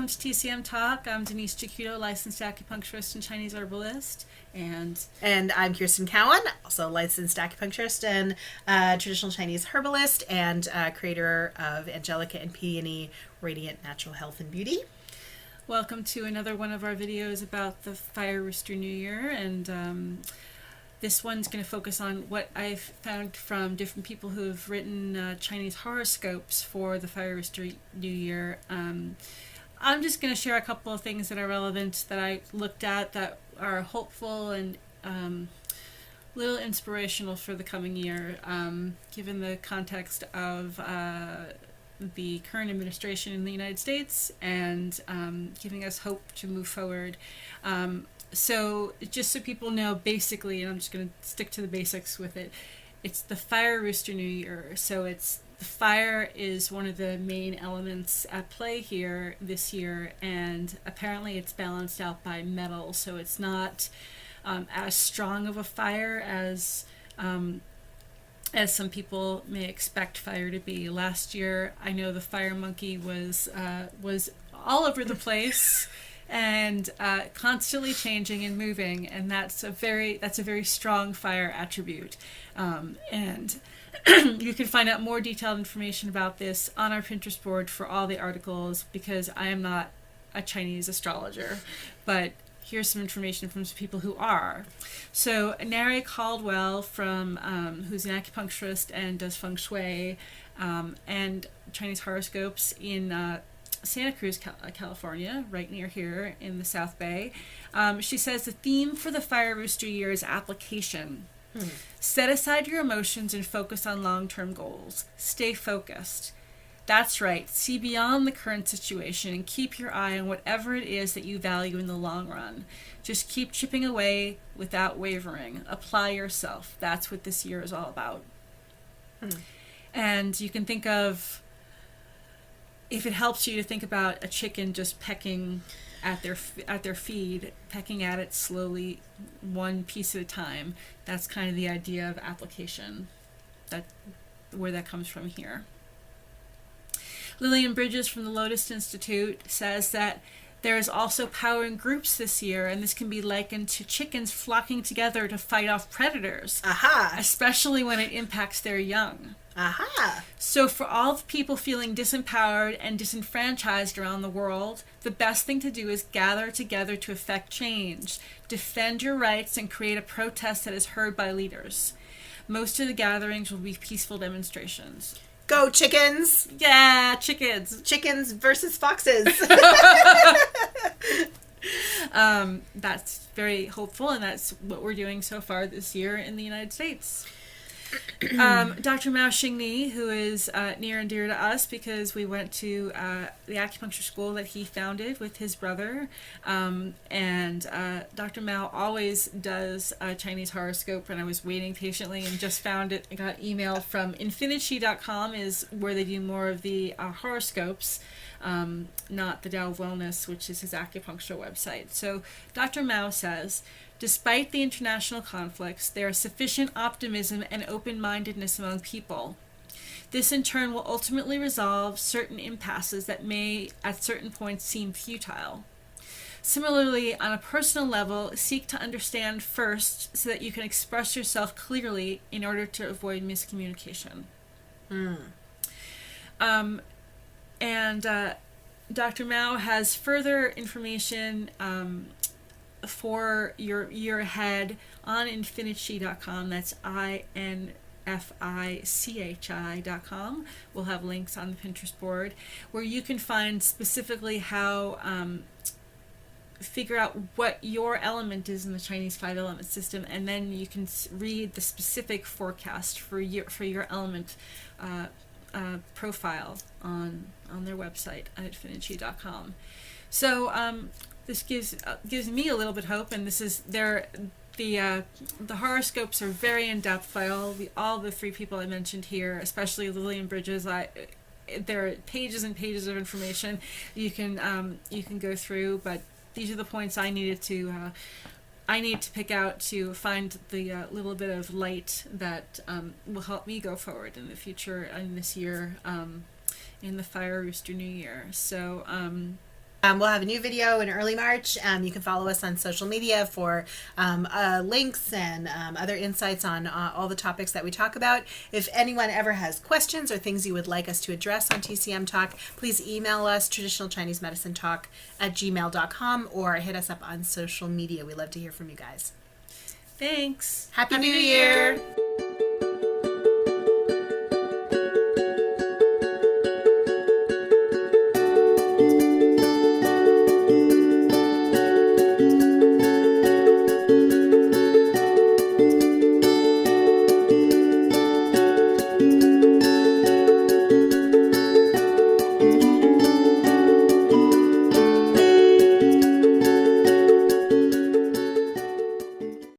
to TCM Talk. I'm Denise Chiquito, licensed acupuncturist and Chinese herbalist. And I'm Kirsten Cowan, also licensed acupuncturist and traditional Chinese herbalist and creator of Angelica and Peony Radiant Natural Health and Beauty. welcome to another one of our videos about the Fire Rooster New Year. And this one's going to focus on what I've found from different people who have written Chinese horoscopes for the Fire Rooster New Year. I'm just going to share a couple of things that are relevant that I looked at that are hopeful and a little inspirational for the coming year, given the context of the current administration in the United States and giving us hope to move forward. So just so people know, basically, and I'm just going to stick to the basics with it, it's the Fire Rooster New Year. So the fire is one of the main elements at play here this year, and apparently it's balanced out by metal, so it's not as strong of a fire as some people may expect fire to be. Last year, I know the fire monkey was all over the place and constantly changing and moving, and that's a very strong fire attribute. And you can find out more detailed information about this on our Pinterest board for all the articles, because I am not a Chinese astrologer, but here's some information from some people who are. So Neri Caldwell, who's an acupuncturist and does feng shui and Chinese horoscopes in Santa Cruz, California, right near here in the South Bay. She says the theme for the Fire Rooster year is application. Set aside your emotions and focus on long-term goals. Stay focused. That's right. See beyond the current situation and keep your eye on whatever it is that you value in the long run. Just keep chipping away without wavering. Apply yourself. That's what this year is all about. And you can think of, if it helps you to think about a chicken just pecking at their feed, pecking at it slowly, one piece at a time. That's kind of the idea of application, where that comes from here. Lillian Bridges from the Lotus Institute says that there is also power in groups this year, and this can be likened to chickens flocking together to fight off predators, especially when it impacts their young. So for all the people feeling disempowered and disenfranchised around the world, the best thing to do is gather together to effect change, defend your rights, and create a protest that is heard by leaders. Most of the gatherings will be peaceful demonstrations. Go chickens! Yeah, chickens! Chickens versus foxes! That's very hopeful, and that's what we're doing so far this year in the United States. Dr. Mao Xingni, who is near and dear to us because we went to the acupuncture school that he founded with his brother, and Dr. Mao always does a Chinese horoscope, and I was waiting patiently and just found it. I got email from Infinity.com is where they do more of the horoscopes, not the Tao of Wellness, which is his acupuncture website. So Dr. Mao says, despite the international conflicts, there is sufficient optimism and open-mindedness among people. This in turn will ultimately resolve certain impasses that may at certain points seem futile. Similarly, on a personal level, seek to understand first so that you can express yourself clearly in order to avoid miscommunication. And Dr. Mao has further information for your year ahead on Infinity.com. That's INFICHI.com. We'll have links on the Pinterest board where you can find specifically how figure out what your element is in the Chinese 5-element system, and then you can read the specific forecast for your element profile on their website at Infinity.com. So this gives me a little bit of hope, and this is the horoscopes are very in depth by all the three people I mentioned here, especially Lillian Bridges. There are pages and pages of information you can go through, but these are the points I need to pick out to find the little bit of light that will help me go forward in the future and this year in the Fire Rooster New Year. So We'll have a new video in early March. You can follow us on social media for links and other insights on all the topics that we talk about. If anyone ever has questions or things you would like us to address on TCM Talk, please email us traditionalchinesemedicinetalk@gmail.com or hit us up on social media. We love to hear from you guys. Thanks. Happy New Year.